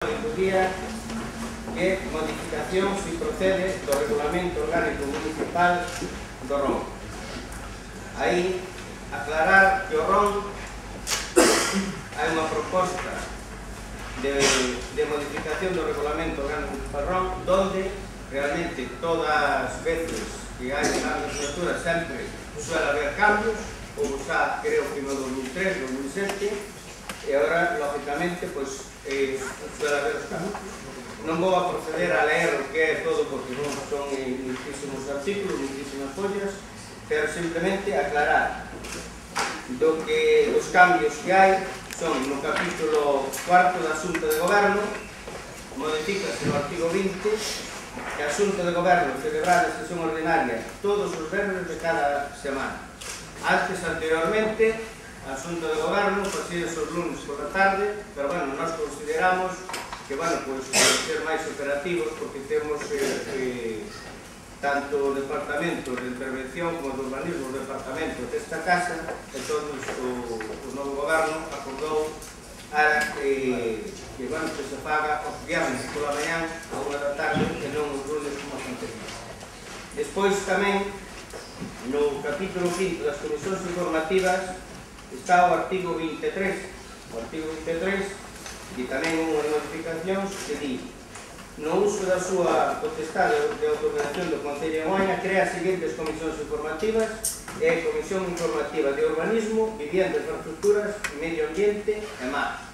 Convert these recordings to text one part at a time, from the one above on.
auditoría que modificación se procede do Regulamento Orgánico Municipal do RON. Aí, aclarar que o RON hai unha proposta de modificación do Regulamento Orgánico Municipal RON donde realmente todas as veces que hai unha legislatura sempre suele haber cambios, ou xa creo que no 2003, 2007, e agora, lógicamente, pois suele haber os cambios. Non vou a proceder a leer o que é todo porque non son muchísimos artículos, muchísimas follas, pero simplemente aclarar os cambios que hai son no capítulo 4 da Xunta de Goberno, modifícase no artigo 20 que a Xunta de Goberno celebrará a sesión ordinaria todos os venres de cada semana. Anteriormente, a Xunta de Goberno facía os lunes por la tarde, pero, bueno, nós consideramos que, bueno, pois, ser máis operativos, porque temos tanto o Departamento de Intervención como do Urbanismo, o Departamento desta Casa, e todos o novo Goberno acordou para que, bueno, que se faga os viernes pola mañán a 1 da tarde e non os lunes como anterior. Despois tamén, no capítulo 5 das comisións informativas, está o artigo 23. O artigo 23 e tamén unhas notificacións que di: no uso da súa potestade de autorredación do Concello de Moaña crea as seguintes comisións informativas e a Comisión Informativa de Urbanismo, Vivienda, Infraestructuras, Medio Ambiente e Mar,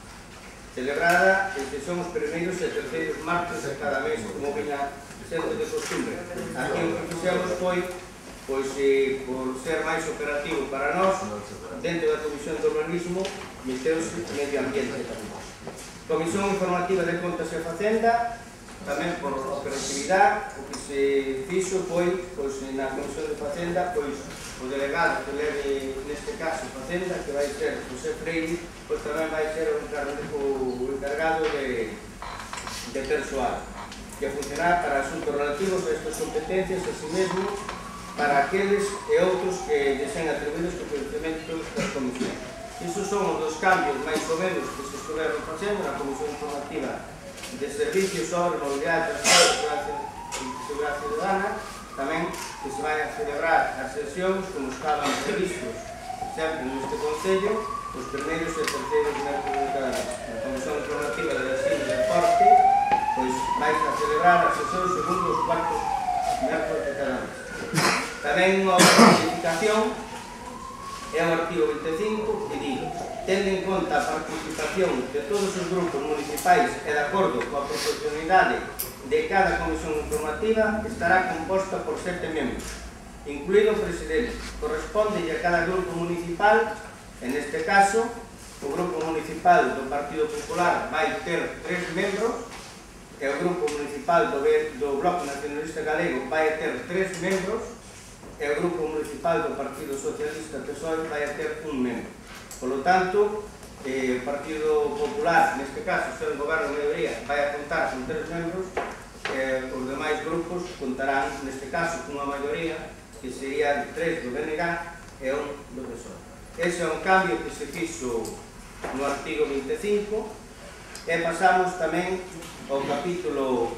celebrada en sesión os primeiros e terceiros martes de cada mes, como viña sendo de costumbre. Aquí o que fixemos foi pois, por ser máis operativo para nós, dentro da Comisión de Urbanismo, meteuse Medio Ambiente tamén. Comisión Informativa de Contas e Facenda, tamén por operatividade, o que se fixo foi, pois, na Comisión de Facenda, pois, o delegado que leve, neste caso, Facenda, que vai ser José Freire, pois tamén vai ser o encargado de persoal, que funcionará para asuntos relativos a estas competencias, así mesmo, para aqueles e outros que deseen atribuídos co coñecemento das comisións. Isos son os dos cambios máis ou menos que se estiveron facendo na Comisión Informativa de Servicios sobre Movilidade, Transporte e Seguridade Ciudadana, tamén que se vai a celebrar as sesións como estaban previstos sempre neste Concello, os primeiros e terceiros mércoles de cada mes. Na Comisión Informativa de Ensino e Deporte, pois vais a celebrar as sesións segundo os cuartos mércoles de cada mes. Tamén unha outra modificación é o artigo 25 que di: tendo en conta a participación de todos os grupos municipais e de acordo coa proporcionalidade de cada comisión informativa, estará composta por 7 membros, incluído o presidente. Corresponde a cada grupo municipal, en este caso, o grupo municipal do Partido Popular vai ter 3 membros, e o grupo municipal do Bloque Nacionalista Galego vai ter 3 membros, e o grupo municipal do Partido Socialista PSOE vai ter 1 membro. Por lo tanto, o Partido Popular, neste caso, ser o goberno de maioría, vai a contar con 3 membros, e os demais grupos contarán, neste caso, con unha maioría que serían 3 do BNG e 1 do PSOE. Ese é un cambio que se fixo no artigo 25, e pasamos tamén ao capítulo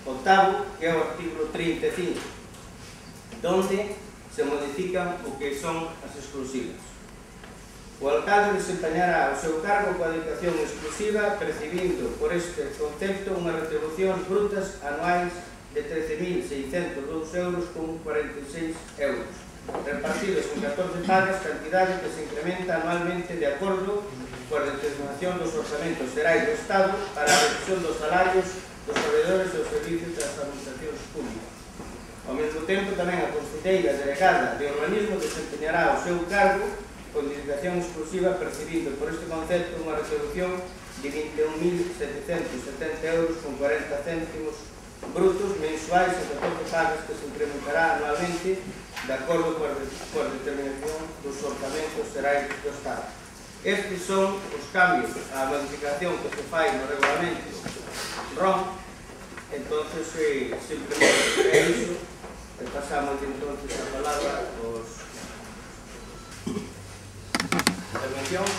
8, que é o artículo 35, donde se modifican o que son as exclusivas. O alcalde desempeñará o seu cargo coa dedicación exclusiva, percibindo por este concepto unhas retribucións brutas anuais de 13.602 euros con 46 euros, repartidos en 14 pagas, cantidade que se incrementa anualmente de acordo coa determinación dos orzamentos xerais do Estado para a reducción dos salarios dos proveedores e os servicios das administracións públicas. Ao mesmo tempo, tamén a conselleira delegada de Urbanismo desempeñará o seu cargo con dedicación exclusiva, percibindo por este concepto unha retribución de 21.770 euros con 40 céntimos brutos mensuais e 14 pagas que se incrementará anualmente de acordo coa determinación dos orzamentos xerais do Estado. Estes son os cambios, a modificación que se fai no regulamento RON. Entonces, simplemente é iso. E pasamos entonces a palabra aos intervencións.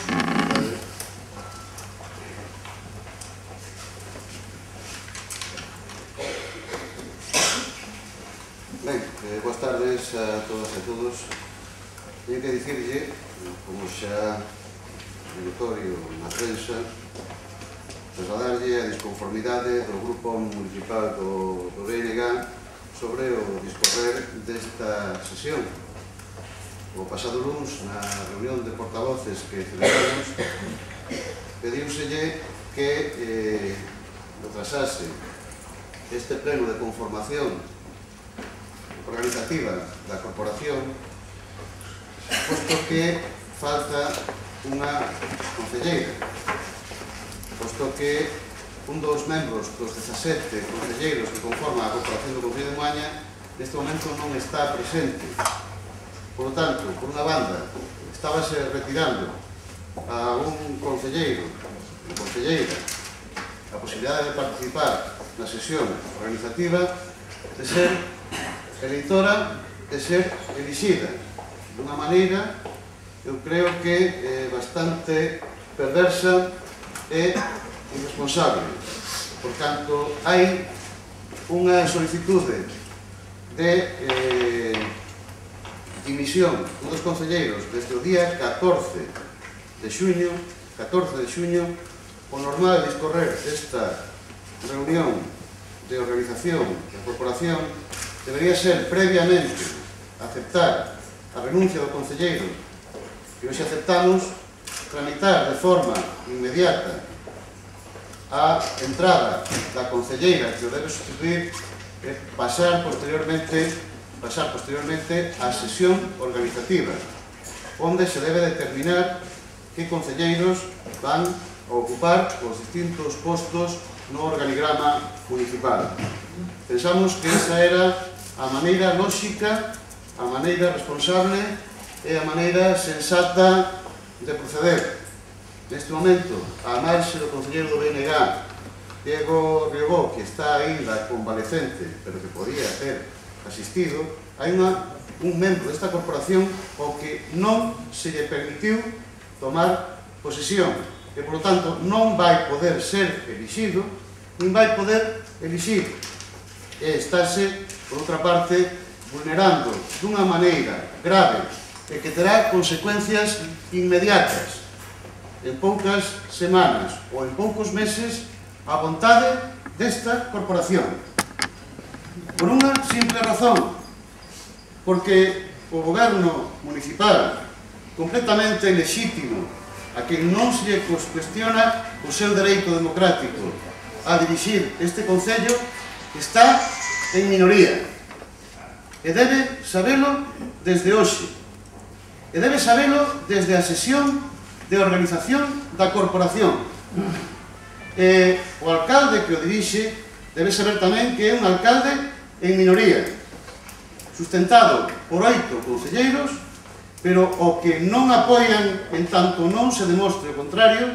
Ben, boas tardes a todas e a todos. Teño que dicirlle, como xa notorio na prensa, trasladarlle a disconformidade do Grupo Municipal do BNG sobre o discorrer desta sesión. O pasado luns, na reunión de portavoces que celebramos, pediuselle que retrasase este pleno de conformación organizativa da corporación, posto que falta unha concelleira, posto que un dos membros dos 17 concelleiros que conforman a corporación do Concello de Moaña neste momento non está presente. Por lo tanto, por unha banda, estábase retirando a un concelleiro ou concelleira a posibilidade de participar na sesión organizativa, de ser eleitora, de ser elixida dunha maneira, eu creo que bastante perversa e irresponsable. Por tanto, hai unha solicitude de dimisión dun dos concelleiros desde o día 14 de xuño, o normal discorrer desta reunión de organización da corporación debería ser previamente aceptar a renuncia do concelleiro que hoxe aceptamos, tramitar de forma inmediata a entrada da concelleira que o debe sustituir e pasar posteriormente á sesión organizativa, onde se debe determinar que concelleiros van a ocupar os distintos postos no organigrama municipal. Pensamos que esa era a maneira lóxica, a maneira responsable e a maneira sensata de proceder. Neste momento, a marxe do concelleiro do BNG, Diego Riobó, que está ainda convalecente, pero que podía ter asistido, hai un membro desta corporación ao que non se lle permitiu tomar posesión e, por lo tanto, non vai poder ser elixido, nin vai poder elixir. E estáse, por outra parte, vulnerando dunha maneira grave e que terá consecuencias inmediatas en poucas semanas ou en poucos meses a vontade desta corporación. Por unha simple razón, porque o goberno municipal, completamente lexítimo, a quen non se lle cuestiona o seu dereito democrático a dirixir este concello, está en minoría. E debe sabelo desde hoxe. E debe sabelo desde a sesión de organización da corporación. E o alcalde que o dirixe debe saber tamén que é un alcalde en minoría, sustentado por 8 concelleiros, pero o que non apoian, en tanto non se demostre o contrario,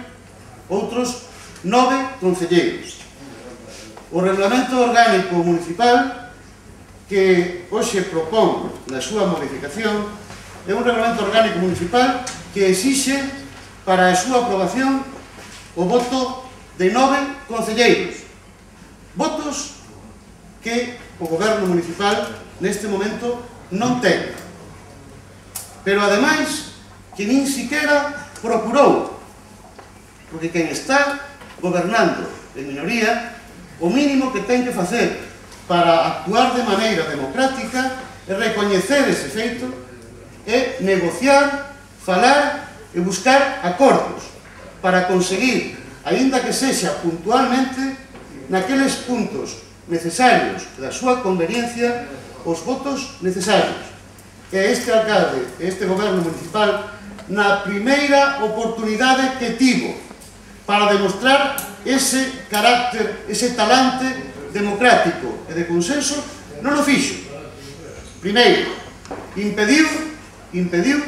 outros 9 concelleiros. O Regulamento Orgánico Municipal que hoxe propón na súa modificación é un Regulamento Orgánico Municipal que exixe para a súa aprobación o voto de 9 concelleiros. Votos que o goberno municipal neste momento non ten. Pero, ademais, que nin siquiera procurou, porque quen está gobernando en minoría, o mínimo que ten que facer para actuar de maneira democrática é recoñecer ese feito, é negociar, falar e buscar acordos para conseguir, aínda que sexa puntualmente, naqueles puntos necesarios da súa conveniencia, os votos necesarios. E este alcalde, este goberno municipal, na primeira oportunidade que tivo para demostrar ese carácter, ese talante democrático e de consenso, non o fixo. Primeiro, impediu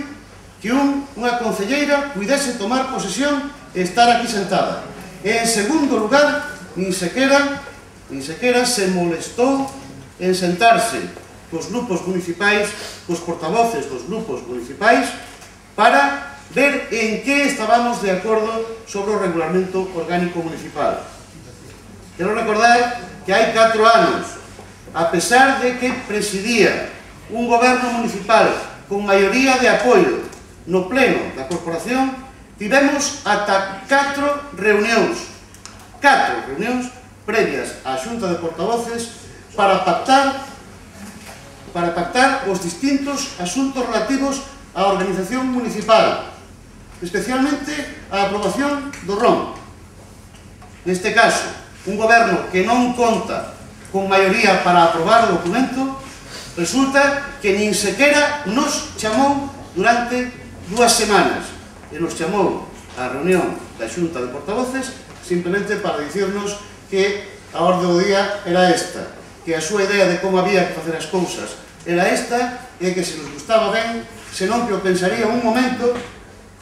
que unha concelleira puidese tomar posesión e estar aquí sentada. E, en segundo lugar, nin sequera se molestou en sentarse cos grupos municipais, cos portavoces dos grupos municipais, para ver en que estábamos de acordo sobre o Regulamento Orgánico Municipal. Quero recordar que hai 4 anos a pesar de que presidía un goberno municipal con maioría de apoio no pleno da corporación, tivemos ata 4 reunións previas á Xunta de Portavoces para pactar os distintos asuntos relativos á organización municipal, especialmente a aprobación do ROM. Neste caso, un goberno que non conta con maioría para aprobar o documento, resulta que nin sequera nos chamou durante 2 semanas e nos chamou á reunión da Xunta de Portavoces simplemente para dicirnos que a orde do día era esta, que a súa idea de como había que facer as cousas era esta e que se nos gustaba ben, senón que o pensaría un momento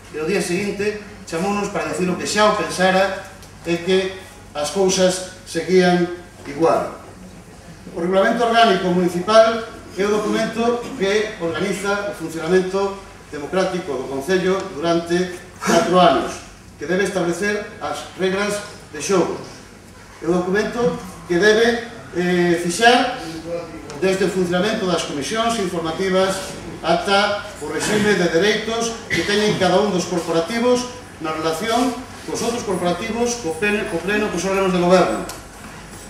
e o día seguinte chamounos para dicir o que xa o pensara e que as cousas seguían igual. O Regulamento Orgánico Municipal é o documento que organiza o funcionamento democrático do Concello durante 4 anos, que debe establecer as regras de xogo. É o documento que debe fixar desde o funcionamento das comisións informativas ata o regime de dereitos que teñen cada un dos corporativos na relación cos outros corporativos, co pleno, cos órganos de goberno.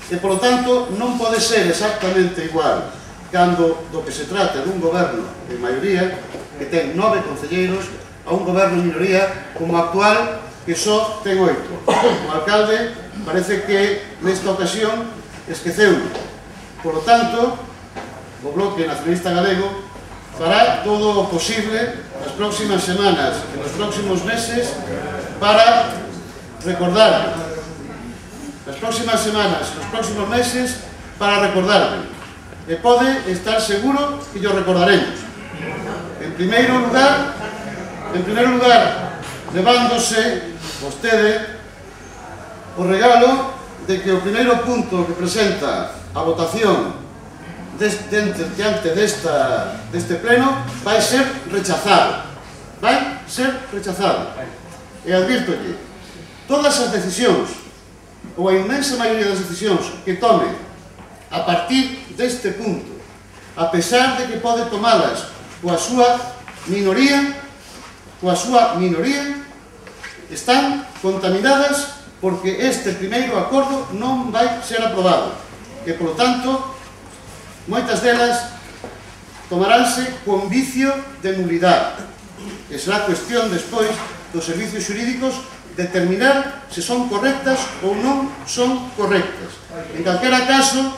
E, polo tanto, non pode ser exactamente igual cando do que se trate dun goberno de maioría que ten 9 concelleiros a un goberno de minoría como actual que só ten 8. O alcalde parece que nesta ocasión esqueceu. Por lo tanto, o Bloque Nacionalista Galego fará todo o posible nas próximas semanas e nos próximos meses para recordar, nas próximas semanas e nos próximos meses para recordarme. E pode estar seguro que yo recordaremos. En primeiro lugar, levándose vostede o regalo de que o primeiro punto que presenta a votación diante deste pleno vai ser rechazado. Vai ser rechazado. E advírtolle, todas as decisións, ou a inmensa maioría das decisións que tome a partir deste punto, a pesar de que pode tomalas coa súa minoría, están contaminadas porque este primeiro acordo non vai ser aprobado. E, polo tanto, moitas delas tomaránse con vicio de nulidade. E será cuestión despois dos servicios xurídicos determinar se son correctas ou non son correctas. En calquera caso,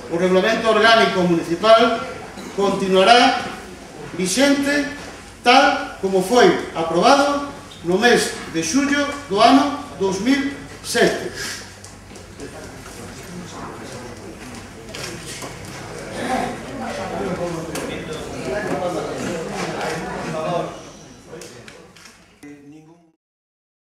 o Regulamento Orgánico Municipal continuará vixente tal como foi aprobado no mes de xullo do ano 2007.